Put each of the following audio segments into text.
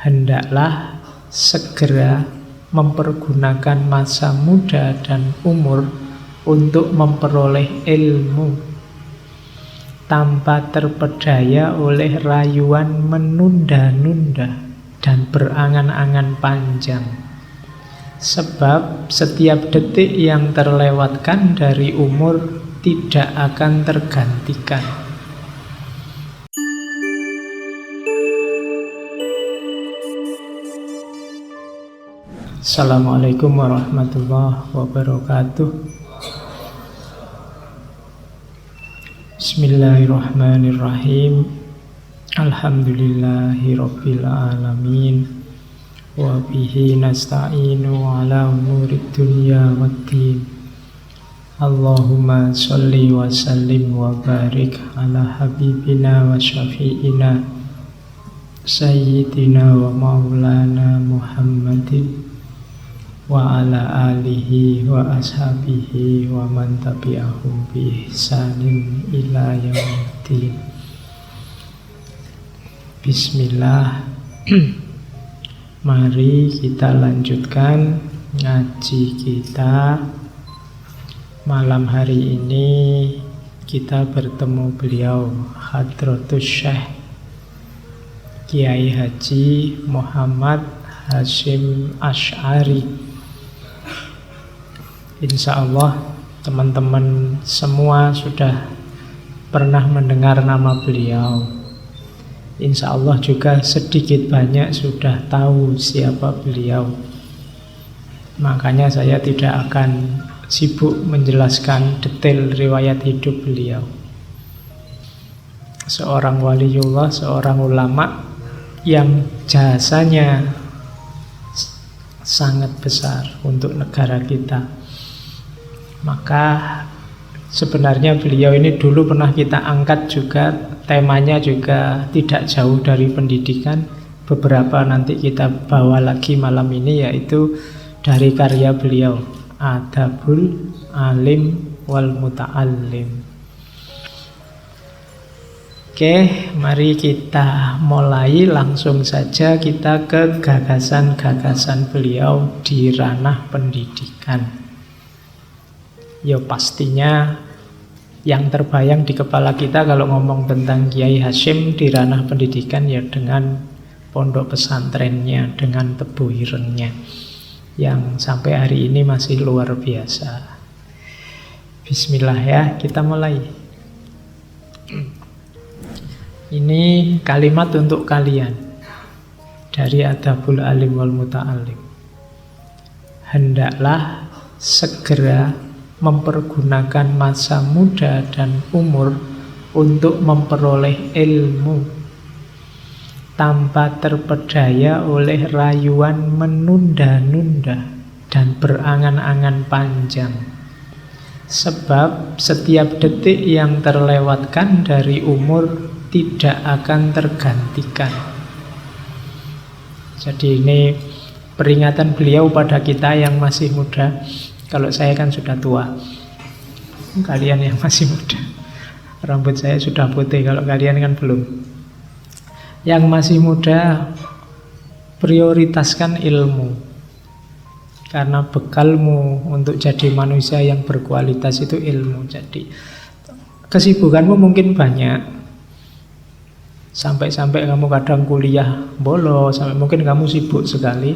hendaklah segera mempergunakan masa muda dan umur untuk memperoleh ilmu tanpa terpedaya oleh rayuan menunda-nunda dan berangan-angan panjang. Sebab setiap detik yang terlewatkan dari umur tidak akan tergantikan. Assalamualaikum warahmatullahi wabarakatuh. Bismillahirrahmanirrahim. Alhamdulillahirabbil alamin. Wa bihi nasta'inu ala umurid dunya waddin. Allahumma sholli wa sallim wa barik ala habibina wa syafi'ina sayyidina wa maulana Muhammadin wa ala alihi wa ashabihi wa man tabi'ahum bi ihsanin ila yaumiddin. Bismillah. Mari kita lanjutkan ngaji kita. Malam hari ini kita bertemu beliau Hadratus Syekh Kiai Haji Muhammad Hasyim Asy'ari. Insya Allah teman-teman semua sudah pernah mendengar nama beliau. Insya Allah juga sedikit banyak sudah tahu siapa beliau. Makanya saya tidak akan sibuk menjelaskan detail riwayat hidup beliau. Seorang waliullah, seorang ulama yang jasanya sangat besar untuk negara kita. Maka sebenarnya beliau ini dulu pernah kita angkat juga, temanya juga tidak jauh dari pendidikan. Beberapa nanti kita bawa lagi malam ini, yaitu dari karya beliau, Adabul Alim wal Muta'allim. Oke, mari kita mulai langsung saja kita ke gagasan-gagasan beliau di ranah pendidikan. Ya pastinya yang terbayang di kepala kita kalau ngomong tentang Kiai Hasyim di ranah pendidikan ya dengan pondok pesantrennya, dengan Tebu Irengnya yang sampai hari ini masih luar biasa. Bismillah ya, kita mulai. Ini kalimat untuk kalian dari Adabul Alim wal Muta'allim. Hendaklah segera mempergunakan masa muda dan umur untuk memperoleh ilmu tanpa terpedaya oleh rayuan menunda-nunda dan berangan-angan panjang. Sebab setiap detik yang terlewatkan dari umur tidak akan tergantikan. Jadi ini peringatan beliau pada kita yang masih muda. Kalau saya kan sudah tua, kalian yang masih muda, rambut saya sudah putih, kalau kalian kan belum. Yang masih muda, prioritaskan ilmu. Karena bekalmu untuk jadi manusia yang berkualitas itu ilmu. Jadi kesibukanmu mungkin banyak, sampai-sampai kamu kadang kuliah bolos, sampai mungkin kamu sibuk sekali.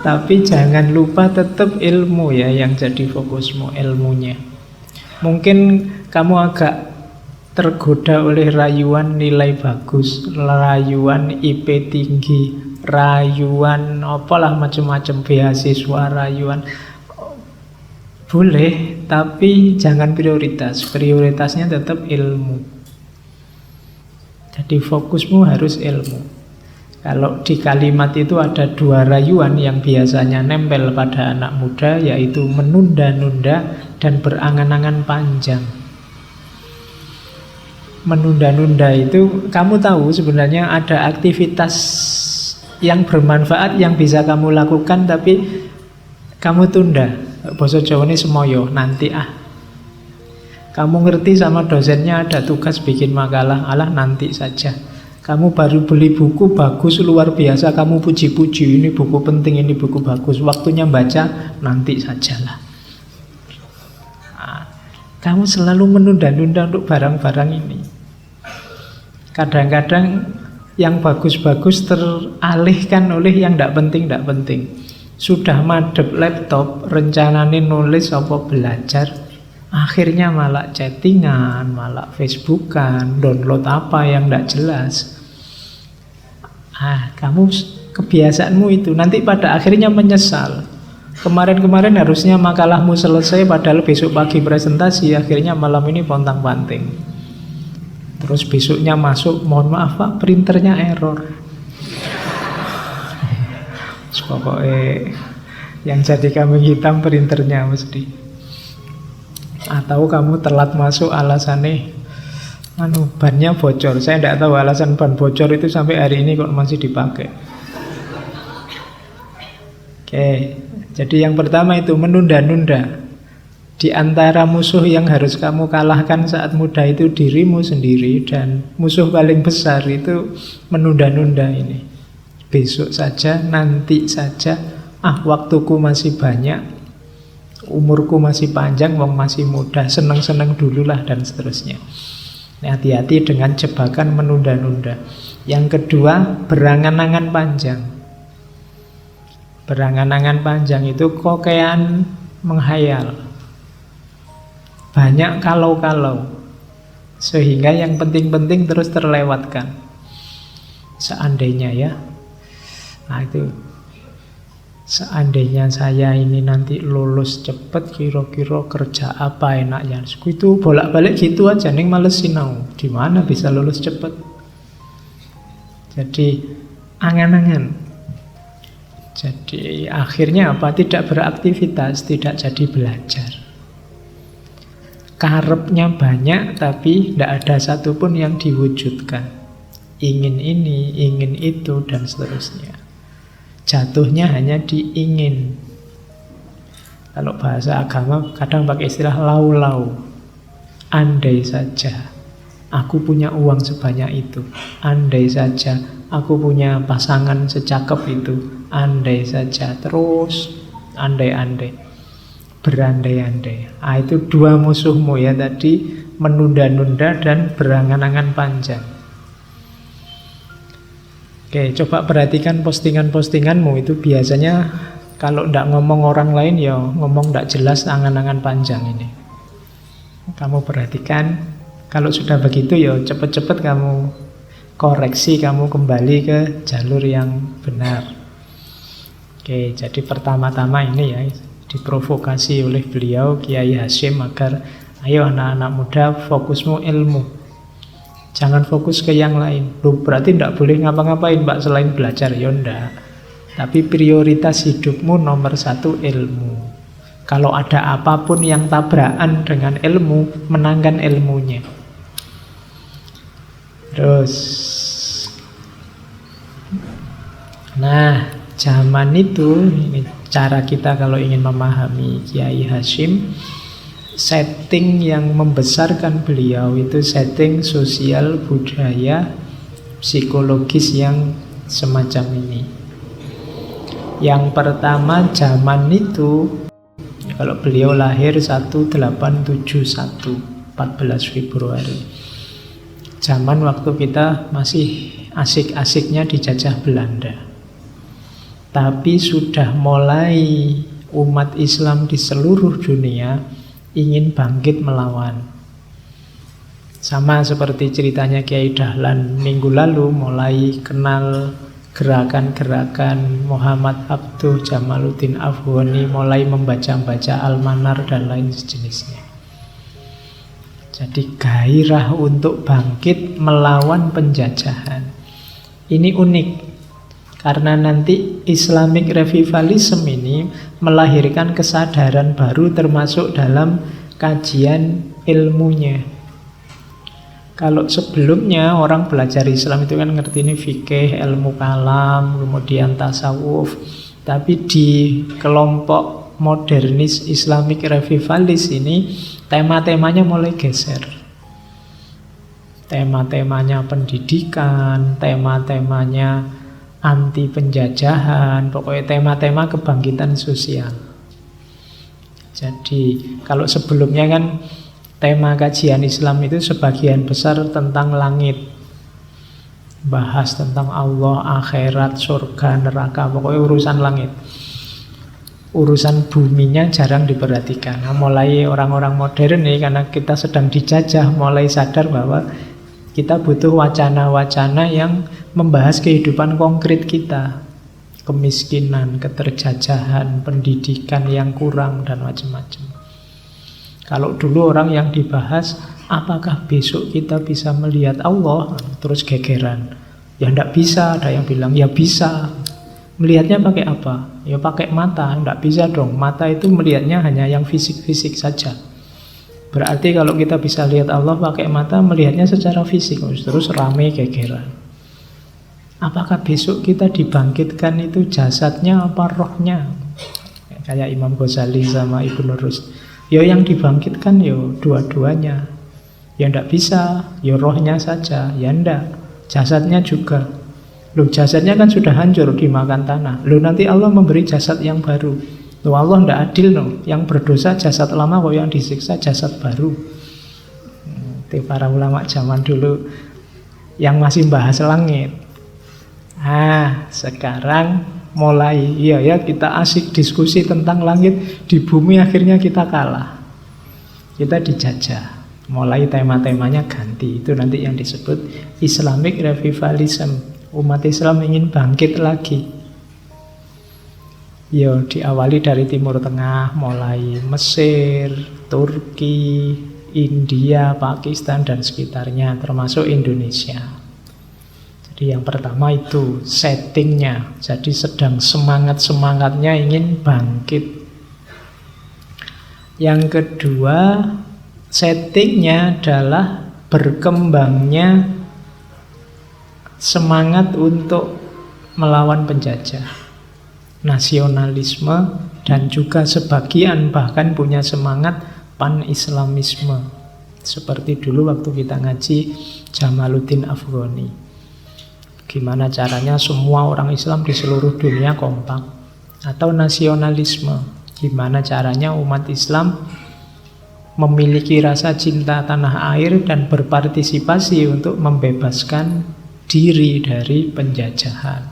Tapi jangan lupa tetap ilmu ya yang jadi fokusmu, ilmunya. Mungkin kamu agak tergoda oleh rayuan nilai bagus, rayuan IP tinggi, rayuan apalah macam-macam, beasiswa, rayuan. Boleh, tapi jangan prioritas. Prioritasnya tetap ilmu. Jadi fokusmu harus ilmu. Kalau di kalimat itu ada dua rayuan yang biasanya nempel pada anak muda, yaitu menunda-nunda dan berangan-angan panjang. Menunda-nunda itu, kamu tahu sebenarnya ada aktivitas yang bermanfaat yang bisa kamu lakukan, tapi kamu tunda. Basa Jawa ini semoyo, nanti Kamu ngerti sama dosennya ada tugas bikin makalah, alah nanti saja. Kamu baru beli buku bagus, luar biasa, kamu puji-puji, ini buku penting, ini buku bagus. Waktunya baca, nanti sajalah. Nah, kamu selalu menunda-nunda untuk barang-barang ini. Kadang-kadang yang bagus-bagus teralihkan oleh yang tidak penting. Sudah madep laptop, rencananya nulis apa belajar, akhirnya malah chattingan, malah Facebookan, download apa yang tidak jelas. Kamu kebiasaanmu itu nanti pada akhirnya menyesal. Kemarin-kemarin harusnya makalahmu selesai, padahal besok pagi presentasi, akhirnya malam ini pontang-panting. Terus besoknya masuk, mohon maaf Pak, printernya error. Pokoknya yang jadi kambing hitam printernya mesti. Atau kamu telat masuk alasannya bannya bocor. Saya tidak tahu alasan ban bocor itu sampai hari ini kok masih dipakai. Oke, jadi yang pertama itu menunda-nunda. Di antara musuh yang harus kamu kalahkan saat muda itu dirimu sendiri, dan musuh paling besar itu menunda-nunda ini. Besok saja, nanti saja, waktuku masih banyak, umurku masih panjang, wong masih muda, seneng-seneng dululah, dan seterusnya. Nah, hati-hati dengan jebakan menunda-nunda. Yang kedua, berangan-angan panjang. Berangan-angan panjang itu kokean menghayal. Banyak kalau-kalau, sehingga yang penting-penting terus terlewatkan. Seandainya ya, itu seandainya saya ini nanti lulus cepet, kira-kira kerja apa enaknya. Itu bolak-balik gitu aja, ning males sinau. Di mana bisa lulus cepet? Jadi angan-angan. Jadi akhirnya apa? Tidak beraktivitas, tidak jadi belajar. Karepnya banyak, tapi tidak ada satupun yang diwujudkan. Ingin ini, ingin itu, dan seterusnya. Jatuhnya hanya diingin. Kalau bahasa agama kadang pakai istilah lau-lau. Andai saja aku punya uang sebanyak itu. Andai saja aku punya pasangan secakep itu. Andai saja. Terus andai-andai, berandai-andai. Itu dua musuhmu ya tadi, menunda-nunda dan berangan-angan panjang. Oke, coba perhatikan postingan-postinganmu itu biasanya kalau tidak ngomong orang lain ya ngomong tidak jelas, angan-angan panjang ini. Kamu perhatikan, kalau sudah begitu ya cepat-cepat kamu koreksi, kamu kembali ke jalur yang benar. Oke, jadi pertama-tama ini ya diprovokasi oleh beliau Kiai Hasyim agar ayo anak-anak muda fokusmu ilmu. Jangan fokus ke yang lain. Loh, berarti tidak boleh ngapa-ngapain Pak selain belajar? Ya enggak. Tapi prioritas hidupmu nomor satu ilmu. Kalau ada apapun yang tabrakan dengan ilmu, menangkan ilmunya. Terus, nah, zaman itu, ini cara kita kalau ingin memahami Kiai Hasyim, setting yang membesarkan beliau itu setting sosial, budaya, psikologis yang semacam ini. Yang pertama, zaman itu, kalau beliau lahir 1871, 14 Februari. Zaman waktu kita masih asik-asiknya dijajah Belanda. Tapi sudah mulai umat Islam di seluruh dunia ingin bangkit melawan. Sama seperti ceritanya Kiai Dahlan minggu lalu, mulai kenal gerakan-gerakan Muhammad Abduh Jamaluddin Afghani, mulai membaca-baca Al-Manar dan lain sejenisnya. Jadi gairah untuk bangkit melawan penjajahan. Ini unik, karena nanti Islamic Revivalism ini melahirkan kesadaran baru termasuk dalam kajian ilmunya. Kalau sebelumnya orang belajar Islam itu kan ngerti ini fikih, ilmu kalam, kemudian tasawuf. Tapi di kelompok modernis Islamic Revivalis ini tema-temanya mulai geser. tema-temanya pendidikan, tema-temanya anti penjajahan, pokoknya tema-tema kebangkitan sosial. Jadi kalau sebelumnya kan tema kajian Islam itu sebagian besar tentang langit, bahas tentang Allah, akhirat, surga, neraka, pokoknya urusan langit. Urusan buminya jarang diperhatikan. Nah, mulai orang-orang modern nih, karena kita sedang dijajah, mulai sadar bahwa kita butuh wacana-wacana yang membahas kehidupan konkret kita. Kemiskinan, keterjajahan, pendidikan yang kurang, dan macam-macam. Kalau dulu orang yang dibahas, apakah besok kita bisa melihat Allah? Terus gegeran. Ya enggak bisa, ada yang bilang ya bisa. Melihatnya pakai apa? Ya pakai mata, enggak bisa dong. Mata itu melihatnya hanya yang fisik-fisik saja. Berarti kalau kita bisa lihat Allah pakai mata, melihatnya secara fisik. Terus rame gegeran. Apakah besok kita dibangkitkan itu jasadnya apa rohnya? Kayak Imam Ghazali sama Ibnu Rushd. Ya yang dibangkitkan ya dua-duanya. Ya enggak bisa, ya rohnya saja. Ya enggak, jasadnya juga. Loh, jasadnya kan sudah hancur dimakan tanah. Loh, nanti Allah memberi jasad yang baru. Loh, Allah tidak adil loh. Yang berdosa jasad lama, kok yang disiksa jasad baru. Itu para ulama zaman dulu yang masih bahas langit. Sekarang mulai ya kita asik diskusi tentang langit. Di bumi akhirnya kita kalah. Kita dijajah. Mulai tema-temanya ganti. Itu nanti yang disebut Islamic Revivalism. Umat Islam ingin bangkit lagi. Diawali dari Timur Tengah, mulai Mesir, Turki, India, Pakistan, dan sekitarnya, termasuk Indonesia. Jadi yang pertama itu settingnya. Jadi sedang semangat-semangatnya ingin bangkit. Yang kedua, settingnya adalah berkembangnya semangat untuk melawan penjajah, nasionalisme, dan juga sebagian bahkan punya semangat pan-islamisme. Seperti dulu waktu kita ngaji Jamaluddin Afghani. Gimana caranya semua orang Islam di seluruh dunia kompak. Atau nasionalisme. Gimana caranya umat Islam memiliki rasa cinta tanah air dan berpartisipasi untuk membebaskan diri dari penjajahan.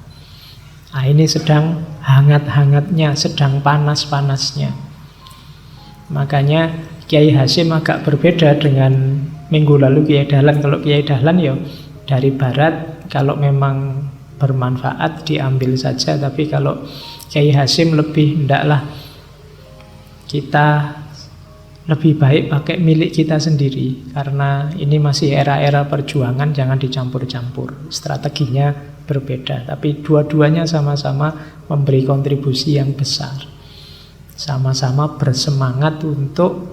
Ini sedang hangat-hangatnya, sedang panas-panasnya. Makanya Kiai Hasyim agak berbeda dengan minggu lalu Kiai Dahlan. Kalau Kiai Dahlan dari barat, kalau memang bermanfaat diambil saja. Tapi kalau Kiai Hasyim lebih hendaklah kita lebih baik pakai milik kita sendiri. Karena ini masih era-era perjuangan, jangan dicampur-campur. Strateginya berbeda, tapi dua-duanya sama-sama memberi kontribusi yang besar. Sama-sama bersemangat untuk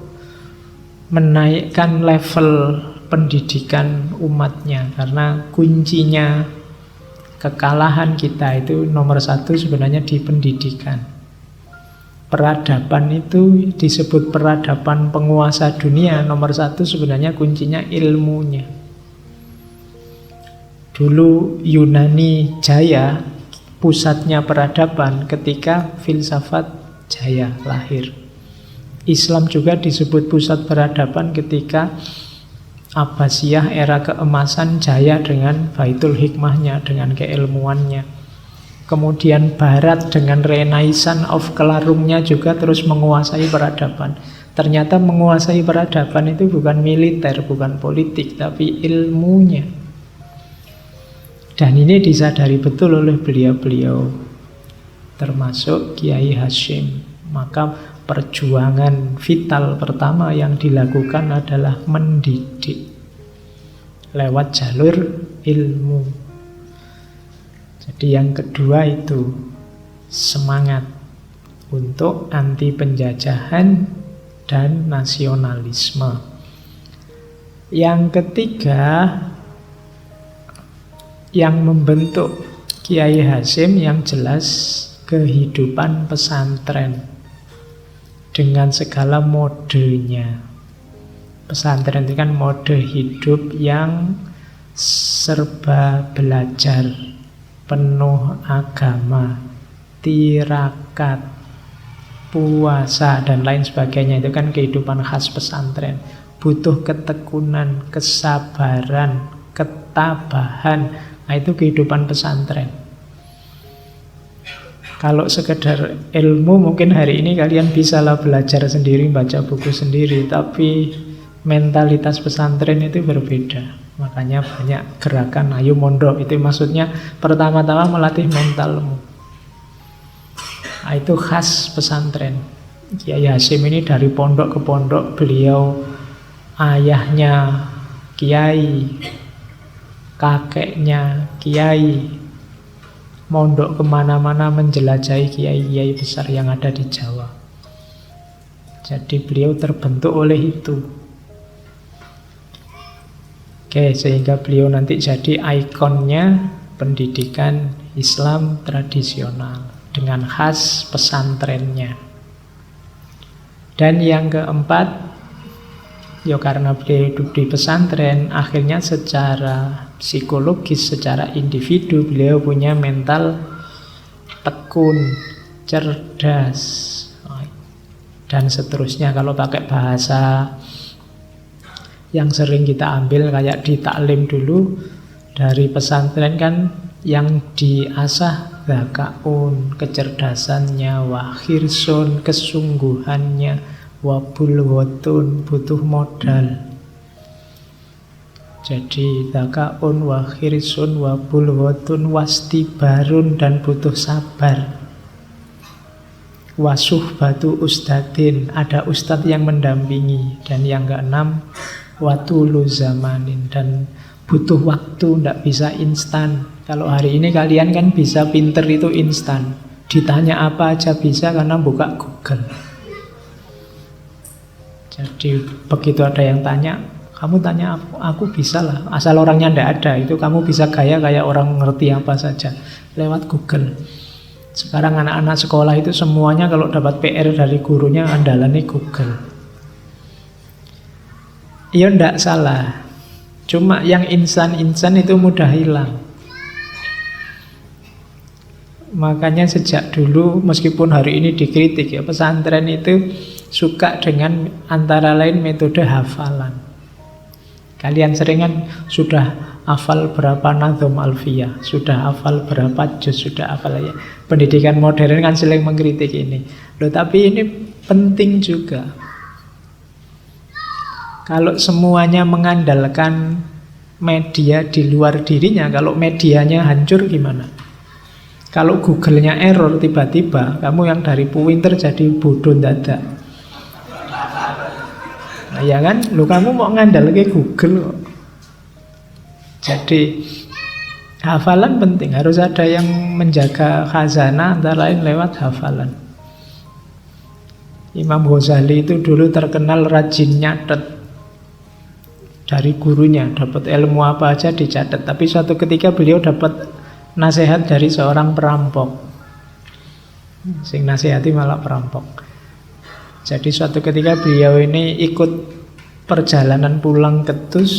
menaikkan level pendidikan umatnya. Karena kuncinya kekalahan kita itu nomor satu sebenarnya di pendidikan. Peradaban itu disebut peradaban penguasa dunia. Nomor satu sebenarnya kuncinya ilmunya. Dulu Yunani jaya, pusatnya peradaban ketika filsafat jaya lahir. Islam juga disebut pusat peradaban ketika Abbasiyah era keemasan jaya dengan Baitul Hikmahnya, dengan keilmuannya. Kemudian Barat dengan Renaissance of Kelarungnya juga terus menguasai peradaban. Ternyata menguasai peradaban itu bukan militer, bukan politik, tapi ilmunya. Dan ini disadari betul oleh beliau-beliau, termasuk Kiai Hasyim. Maka perjuangan vital pertama yang dilakukan adalah mendidik lewat jalur ilmu. Jadi yang kedua itu semangat untuk anti penjajahan dan nasionalisme. Yang ketiga yang membentuk Kiai Hasyim yang jelas kehidupan pesantren dengan segala modenya. Pesantren itu kan mode hidup yang serba belajar, penuh agama, tirakat, puasa, dan lain sebagainya. Itu kan kehidupan khas pesantren. Butuh ketekunan, kesabaran, ketabahan. Nah, itu kehidupan pesantren. Kalau sekedar ilmu, mungkin hari ini kalian bisalah belajar sendiri, baca buku sendiri. Tapi mentalitas pesantren itu berbeda. Makanya banyak gerakan ayo mondok. Itu maksudnya pertama-tama melatih mentalmu. Nah, itu khas pesantren. Kiai Hasyim ini dari pondok ke pondok. Beliau ayahnya kiai, kakeknya kiai, mondok kemana-mana menjelajahi kiai-kiai besar yang ada di Jawa. Jadi beliau terbentuk oleh itu. Oke, sehingga beliau nanti jadi ikonnya pendidikan Islam tradisional dengan khas pesantrennya. Dan yang keempat, ya karena beliau hidup di pesantren, akhirnya secara psikologis, secara individu beliau punya mental tekun, cerdas, dan seterusnya. Kalau pakai bahasa yang sering kita ambil kayak di taklim dulu, dari pesantren kan yang diasah zakaun, kecerdasannya, wahirsun, kesungguhannya, wabulwotun, butuh modal. Jadi zakaun, wahirsun, wabulwotun, wastibarun, dan butuh sabar. Wasuh batu ustadin, ada ustadz yang mendampingi. Dan yang keenam, watulu zamanin, dan butuh waktu, tidak bisa instan. Kalau hari ini kalian kan bisa pinter itu instan. Ditanya apa aja bisa karena buka Google. Jadi begitu ada yang tanya, kamu tanya aku bisa lah. Asal orangnya tidak ada, itu kamu bisa gaya kayak orang ngerti apa saja lewat Google. Sekarang anak-anak sekolah itu semuanya kalau dapat PR dari gurunya andalannya Google. Iya tidak salah. Cuma yang instan-instan itu mudah hilang. Makanya sejak dulu meskipun hari ini dikritik ya, pesantren itu suka dengan antara lain metode hafalan. Kalian sering kan sudah hafal berapa nazom alfiyah, sudah hafal berapa juz, sudah hafal ya. Pendidikan modern kan sering mengkritik ini. Loh, tapi ini penting juga. Kalau semuanya mengandalkan media di luar dirinya, kalau medianya hancur gimana? Kalau Google-nya error tiba-tiba, kamu yang dari pinter jadi bodoh dadak. Nah, ya kan? Lu kamu mau ngandal ke Google kok. Jadi hafalan penting, harus ada yang menjaga khazanah antara lain lewat hafalan. Imam Ghazali itu dulu terkenal rajin nyatet. Dari gurunya dapat ilmu apa aja dicatat. Tapi suatu ketika beliau dapat nasihat dari seorang perampok. Sing nasihati malah perampok. Jadi suatu ketika beliau ini ikut perjalanan pulang ke Tus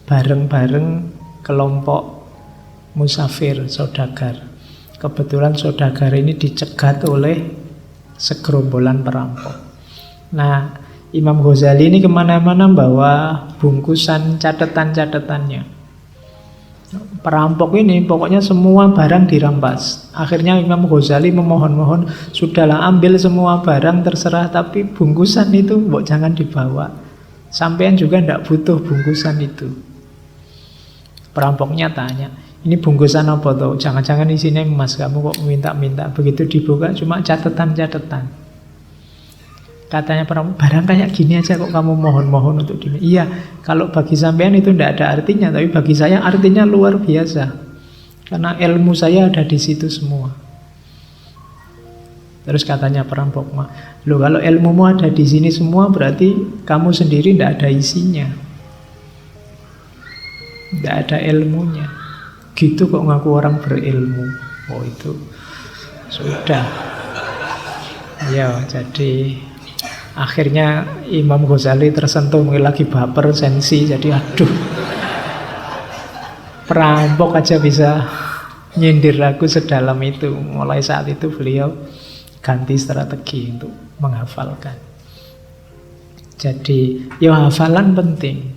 bareng-bareng kelompok musafir, saudagar. Kebetulan saudagar ini dicegat oleh segerombolan perampok. Nah, Imam Ghazali ini kemana-mana bawa bungkusan catatan-catatannya. Perampok ini pokoknya semua barang dirampas. Akhirnya Imam Ghazali memohon-mohon, sudahlah ambil semua barang terserah, tapi bungkusan itu jangan dibawa. Sampean juga tidak butuh bungkusan itu. Perampoknya tanya, ini bungkusan apa tuh? Jangan-jangan isinya emas, kamu kok minta-minta. Begitu dibuka cuma catatan-catatan. Katanya perampok, barang kayak gini aja kok kamu mohon-mohon untuk ini. Iya, kalau bagi sampean itu tidak ada artinya, tapi bagi saya artinya luar biasa. Karena ilmu saya ada di situ semua. Terus katanya perampok, loh kalau ilmumu ada di sini semua berarti kamu sendiri tidak ada isinya. Tidak ada ilmunya. Gitu kok ngaku orang berilmu. Oh itu sudah. Ya, jadi akhirnya Imam Ghazali tersentuh, mungkin lagi baper, sensi, jadi aduh. perampok aja bisa nyindir aku sedalam itu. Mulai saat itu beliau ganti strategi untuk menghafalkan. Jadi, ya hafalan penting.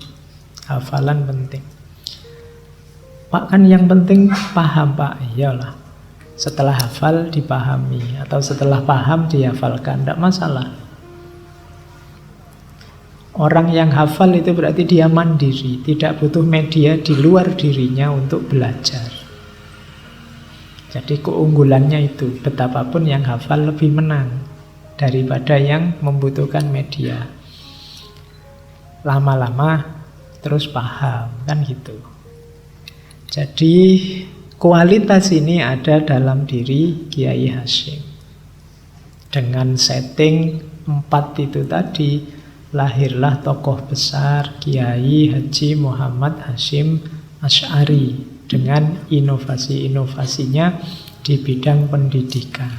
Hafalan penting. Pak, kan yang penting paham, Pak. Iyalah. Setelah hafal dipahami, atau setelah paham dihafalkan, tidak masalah. Orang yang hafal itu berarti dia mandiri, tidak butuh media di luar dirinya untuk belajar. Jadi keunggulannya itu, betapapun yang hafal lebih menang daripada yang membutuhkan media. Lama-lama terus paham, kan gitu. Jadi kualitas ini ada dalam diri Kiai Hasyim. Dengan setting 4 itu tadi, lahirlah tokoh besar Kiai Haji Muhammad Hasyim Asy'ari dengan inovasi-inovasinya di bidang pendidikan.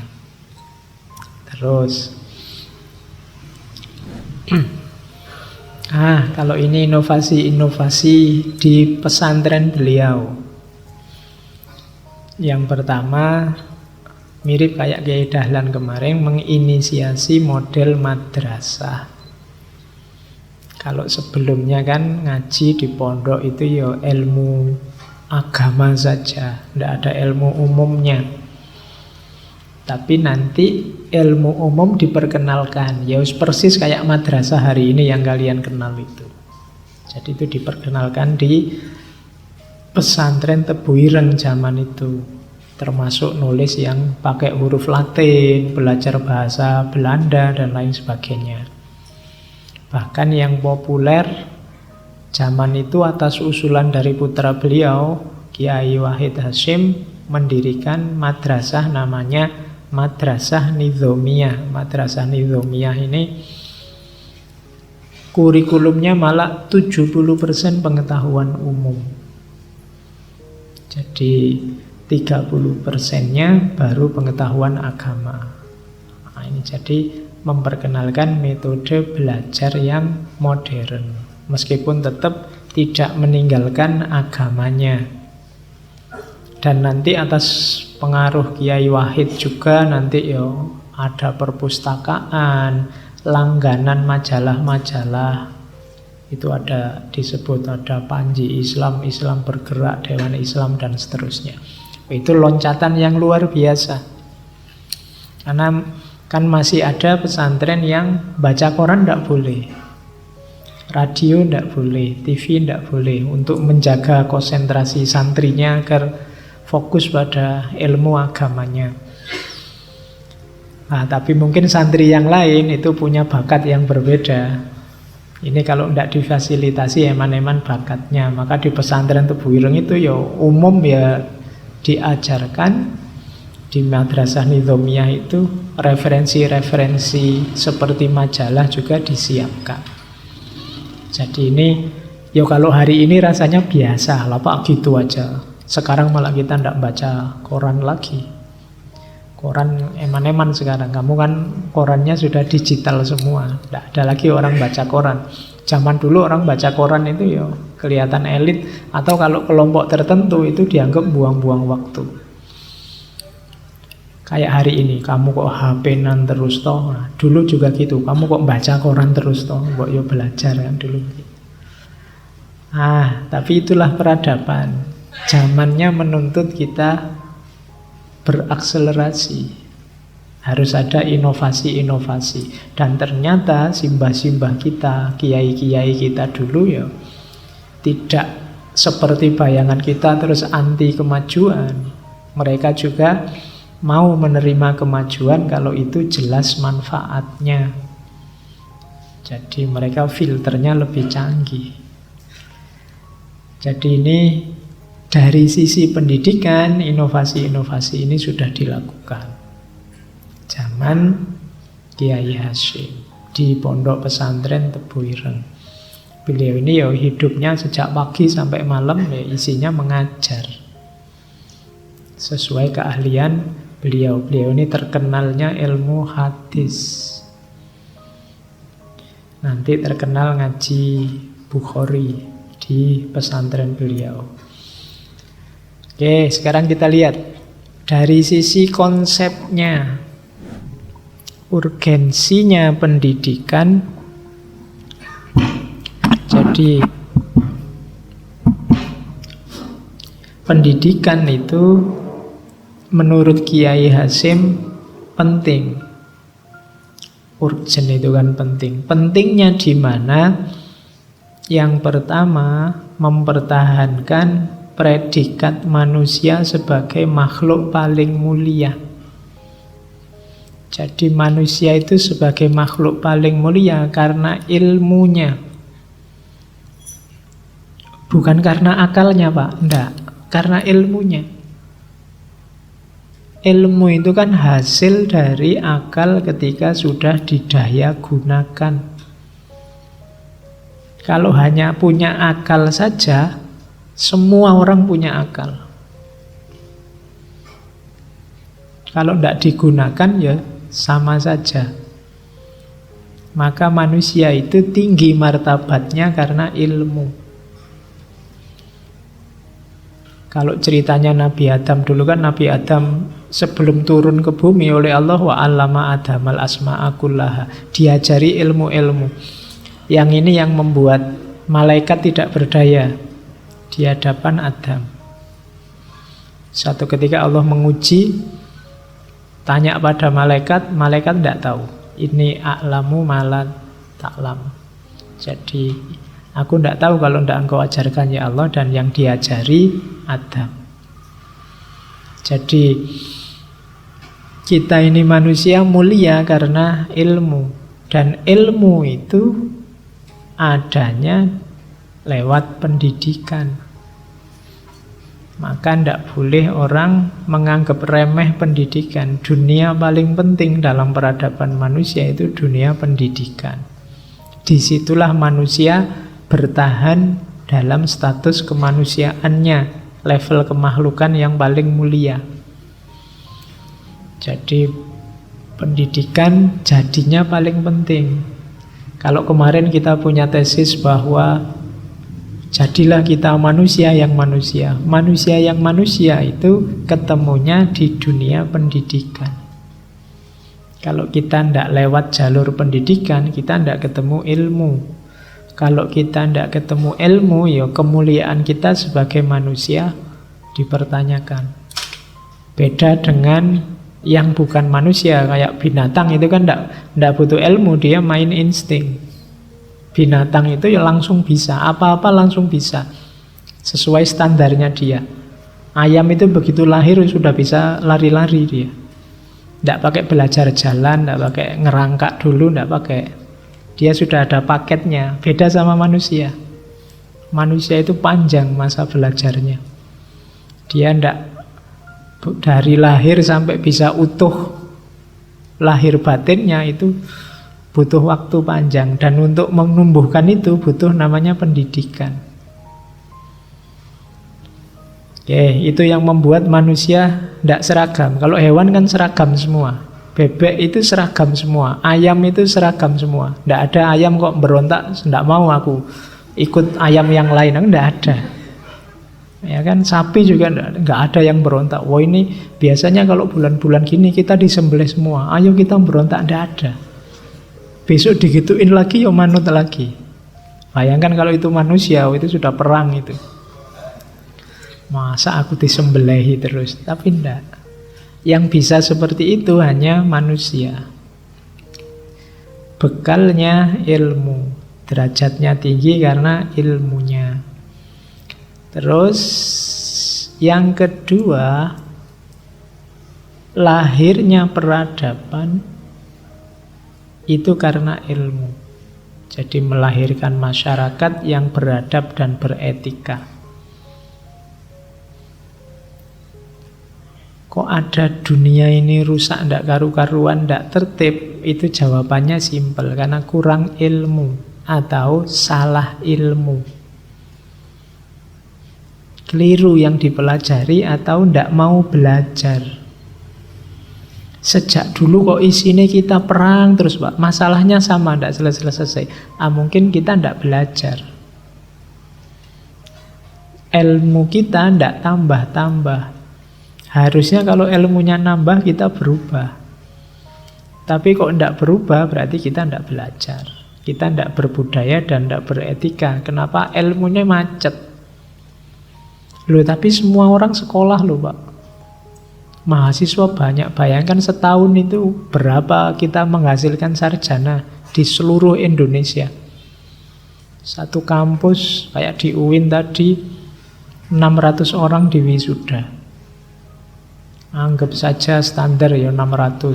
Terus kalau ini inovasi-inovasi di pesantren beliau. Yang pertama, mirip kayak Kiai Dahlan kemarin, menginisiasi model madrasah. Kalau sebelumnya kan ngaji di pondok itu ya ilmu agama saja, tidak ada ilmu umumnya. Tapi nanti ilmu umum diperkenalkan, ya persis kayak madrasah hari ini yang kalian kenal itu. Jadi itu diperkenalkan di pesantren Tebu Ireng zaman itu. Termasuk nulis yang pakai huruf Latin, belajar bahasa Belanda dan lain sebagainya. Bahkan yang populer zaman itu atas usulan dari putra beliau, Kiai Wahid Hasyim, mendirikan madrasah namanya Madrasah Nizamiyah. Madrasah Nizamiyah ini kurikulumnya malah 70% pengetahuan umum. Jadi 30%-nya baru pengetahuan agama. Nah, ini jadi memperkenalkan metode belajar yang modern, meskipun tetap tidak meninggalkan agamanya. Dan nanti atas pengaruh Kiai Wahid juga nanti ada perpustakaan, langganan majalah-majalah. Itu ada disebut ada Panji Islam, Islam Bergerak, Dewan Islam dan seterusnya. Itu loncatan yang luar biasa. Karena kan masih ada pesantren yang baca koran tidak boleh, radio tidak boleh, TV tidak boleh, untuk menjaga konsentrasi santrinya agar fokus pada ilmu agamanya. Nah, tapi mungkin santri yang lain itu punya bakat yang berbeda. Ini kalau tidak difasilitasi eman-eman bakatnya, maka di pesantren Tebu Ireng itu ya umum ya diajarkan. Di Madrasah Nizamiyah itu referensi-referensi seperti majalah juga disiapkan. Jadi ini ya kalau hari ini rasanya biasa lah Pak, gitu aja. Sekarang malah kita tidak baca koran lagi. Koran eman-eman sekarang. Kamu kan korannya sudah digital semua. Tidak ada lagi orang baca koran. Zaman dulu orang baca koran itu ya kelihatan elit, atau kalau kelompok tertentu itu dianggap buang-buang waktu. Kayak hari ini, kamu kok HP-nan terus toh. Nah, dulu juga gitu, kamu kok baca koran terus toh. Kok ya belajar kan dulu. Tapi itulah peradaban. Zamannya menuntut kita berakselerasi. Harus ada inovasi-inovasi. Dan ternyata simbah-simbah kita, kiai-kiai kita dulu ya tidak seperti bayangan kita terus anti kemajuan. Mereka juga mau menerima kemajuan kalau itu jelas manfaatnya. Jadi mereka filternya lebih canggih. Jadi ini dari sisi pendidikan, inovasi-inovasi ini sudah dilakukan zaman Kiai Hasyim di pondok pesantren Tebu Ireng. Beliau ini ya hidupnya sejak pagi sampai malam ya isinya mengajar sesuai keahlian beliau. Beliau ini terkenalnya ilmu hadis. Nanti terkenal ngaji Bukhari di pesantren beliau. Oke, sekarang kita lihat dari sisi konsepnya, urgensinya pendidikan. Jadi pendidikan itu menurut Kiai Hasim penting. Urgen itu kan penting. Pentingnya di mana? Yang pertama, mempertahankan predikat manusia sebagai makhluk paling mulia. Jadi manusia itu sebagai makhluk paling mulia karena ilmunya. Bukan karena akalnya, Pak. Enggak, karena ilmunya. Ilmu itu kan hasil dari akal ketika sudah didaya gunakan. Kalau hanya punya akal saja, semua orang punya akal. Kalau tidak digunakan ya sama saja. Maka manusia itu tinggi martabatnya karena ilmu. Kalau ceritanya Nabi Adam dulu kan, Nabi Adam sebelum turun ke bumi oleh Allah, wa 'allama Adamal asma'a kullaha, diajari ilmu-ilmu. Yang ini yang membuat malaikat tidak berdaya di hadapan Adam. Suatu ketika Allah menguji, tanya pada malaikat, malaikat tidak tahu. Ini a'lamu ma la ta'lam. Jadi aku tidak tahu kalau tidak engkau ajarkan ya Allah, dan yang diajari Adam. Jadi kita ini manusia mulia karena ilmu. Dan ilmu itu adanya lewat pendidikan. Maka tidak boleh orang menganggap remeh pendidikan. Dunia paling penting dalam peradaban manusia itu dunia pendidikan. Disitulah manusia bertahan dalam status kemanusiaannya, level kemakhlukan yang paling mulia. Jadi pendidikan jadinya paling penting. Kalau kemarin kita punya tesis bahwa jadilah kita manusia yang manusia. Manusia yang manusia itu ketemunya di dunia pendidikan. Kalau kita tidak lewat jalur pendidikan, kita tidak ketemu ilmu. Kalau kita tidak ketemu ilmu, ya kemuliaan kita sebagai manusia dipertanyakan. Beda dengan yang bukan manusia, kayak binatang itu kan tidak butuh ilmu, dia main insting. Binatang itu ya langsung bisa, apa-apa langsung bisa, sesuai standarnya dia. Ayam itu begitu lahir sudah bisa lari-lari dia. Tidak pakai belajar jalan, tidak pakai ngerangkak dulu, tidak pakai. Dia sudah ada paketnya. Beda sama manusia. Manusia itu panjang masa belajarnya. Dia tidak dari lahir sampai bisa utuh lahir batinnya itu butuh waktu panjang. Dan untuk menumbuhkan itu butuh namanya pendidikan. Oke, itu yang membuat manusia tidak seragam. Kalau hewan kan seragam semua. Bebek itu seragam semua, ayam itu seragam semua. Tidak ada ayam kok berontak, tidak mau aku ikut ayam yang lain, tidak ada. Ya kan, sapi juga nggak ada yang berontak. Wah ini biasanya kalau bulan-bulan gini kita disembelih semua, ayo kita berontak, tidak ada. Besok digituin lagi, ya manut lagi. Bayangkan kalau itu manusia, itu sudah perang itu. Masa aku disembelihi terus? Tapi tidak. Yang bisa seperti itu hanya manusia. Bekalnya ilmu, derajatnya tinggi karena ilmunya. Terus yang kedua, lahirnya peradaban itu karena ilmu. Jadi melahirkan masyarakat yang beradab dan beretika. Kok ada dunia ini rusak, tidak karu-karuan, tidak tertib? Itu jawabannya simpel, karena kurang ilmu atau salah ilmu. Keliru yang dipelajari atau tidak mau belajar. Sejak dulu kok isinya kita perang terus, Pak. Masalahnya sama, tidak selesai-selesai. Mungkin kita tidak belajar. ilmu kita tidak tambah-tambah. Harusnya kalau ilmunya nambah kita berubah. Tapi kok tidak berubah berarti kita tidak belajar. Kita tidak berbudaya dan tidak beretika. Kenapa? Ilmunya macet. Loh, tapi semua orang sekolah loh Pak. Mahasiswa banyak. Bayangkan setahun itu berapa kita menghasilkan sarjana di seluruh Indonesia. Satu kampus kayak di UIN tadi 600 orang di wisuda. Anggap saja standar ya 600.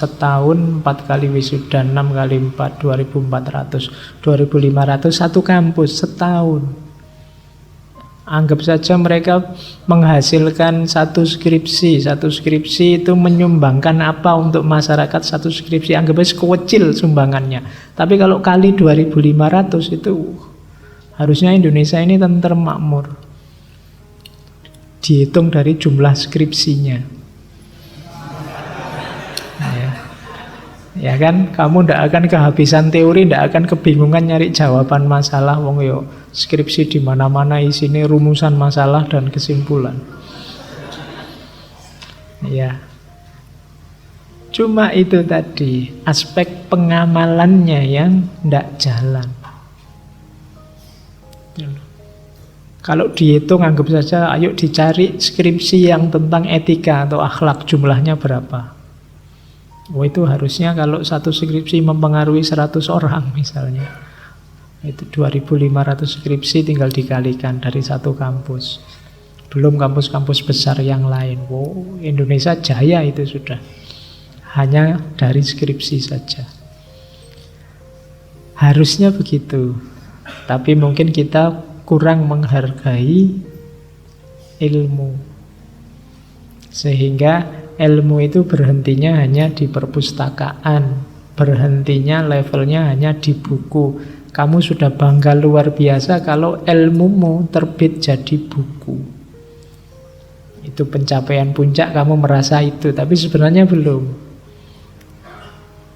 Setahun 4 kali wisuda, 6 kali 4, 2400, 2500 satu kampus setahun. Anggap saja mereka menghasilkan satu skripsi. Satu skripsi itu menyumbangkan apa untuk masyarakat satu skripsi. Anggap saja kecil sumbangannya. Tapi kalau kali 2500 itu harusnya Indonesia ini tentrem makmur. Dihitung dari jumlah skripsinya. Ya kan, kamu tidak akan kehabisan teori, tidak akan kebingungan nyari jawaban masalah. Wong yo skripsi di mana-mana isinya rumusan masalah dan kesimpulan. Ya. Cuma itu tadi, aspek pengamalannya yang tidak jalan. Kalau dihitung, anggap saja, ayo dicari skripsi yang tentang etika atau akhlak, jumlahnya berapa? Oh, itu harusnya kalau satu skripsi mempengaruhi 100 orang misalnya. Itu 2500 skripsi tinggal dikalikan dari satu kampus. Belum kampus-kampus besar yang lain. Wow, Indonesia jaya itu sudah. Hanya dari skripsi saja. Harusnya begitu. Tapi mungkin kita kurang menghargai ilmu. Sehingga ilmu itu berhentinya hanya di perpustakaan, berhentinya levelnya hanya di buku. Kamu sudah bangga luar biasa kalau ilmumu terbit jadi buku. Itu pencapaian puncak, kamu merasa itu, tapi sebenarnya belum.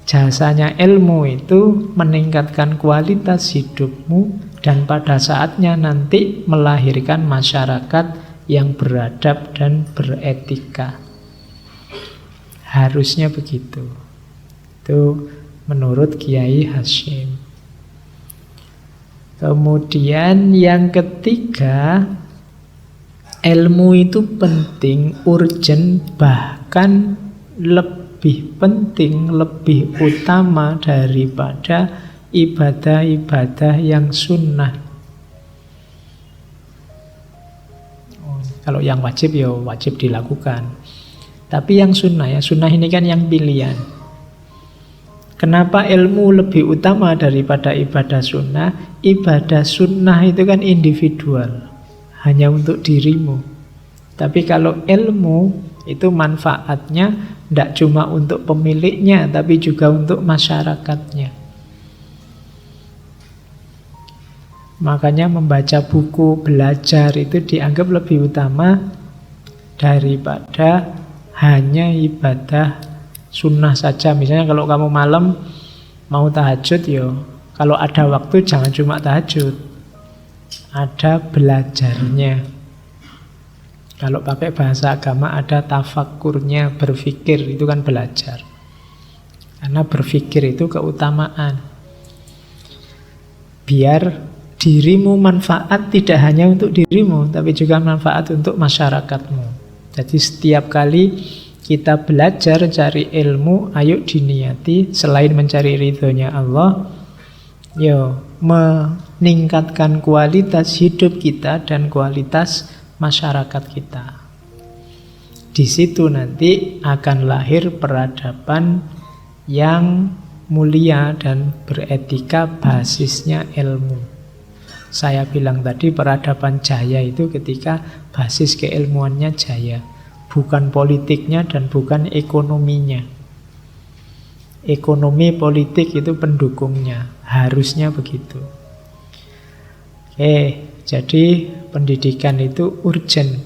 Jasanya ilmu itu meningkatkan kualitas hidupmu dan pada saatnya nanti melahirkan masyarakat yang beradab dan beretika. Harusnya begitu. Itu menurut Kiai Hasyim. Kemudian yang ketiga, ilmu itu penting, urgent, bahkan lebih penting, lebih utama daripada ibadah-ibadah yang sunnah. Kalau yang wajib ya wajib dilakukan. Tapi yang sunnah, ya sunnah ini kan yang pilihan. Kenapa ilmu lebih utama daripada ibadah sunnah? Ibadah sunnah itu kan individual, hanya untuk dirimu. Tapi kalau ilmu itu manfaatnya tidak cuma untuk pemiliknya, tapi juga untuk masyarakatnya. Makanya membaca buku, belajar itu dianggap lebih utama daripada hanya ibadah sunnah saja. Misalnya kalau kamu malam mau tahajud, yo, kalau ada waktu jangan cuma tahajud, ada belajarnya. Kalau pakai bahasa agama ada tafakkurnya, berpikir, itu kan belajar. Karena berpikir itu keutamaan. Biar dirimu manfaat tidak hanya untuk dirimu, tapi juga manfaat untuk masyarakatmu. Jadi setiap kali kita belajar cari ilmu, ayo diniati selain mencari ridhonya Allah, yo meningkatkan kualitas hidup kita dan kualitas masyarakat kita. Di situ nanti akan lahir peradaban yang mulia dan beretika, basisnya ilmu. Saya bilang tadi peradaban jaya itu ketika basis keilmuannya jaya, bukan politiknya dan bukan ekonominya. Ekonomi politik itu pendukungnya, harusnya begitu. Oke, jadi pendidikan itu urgent.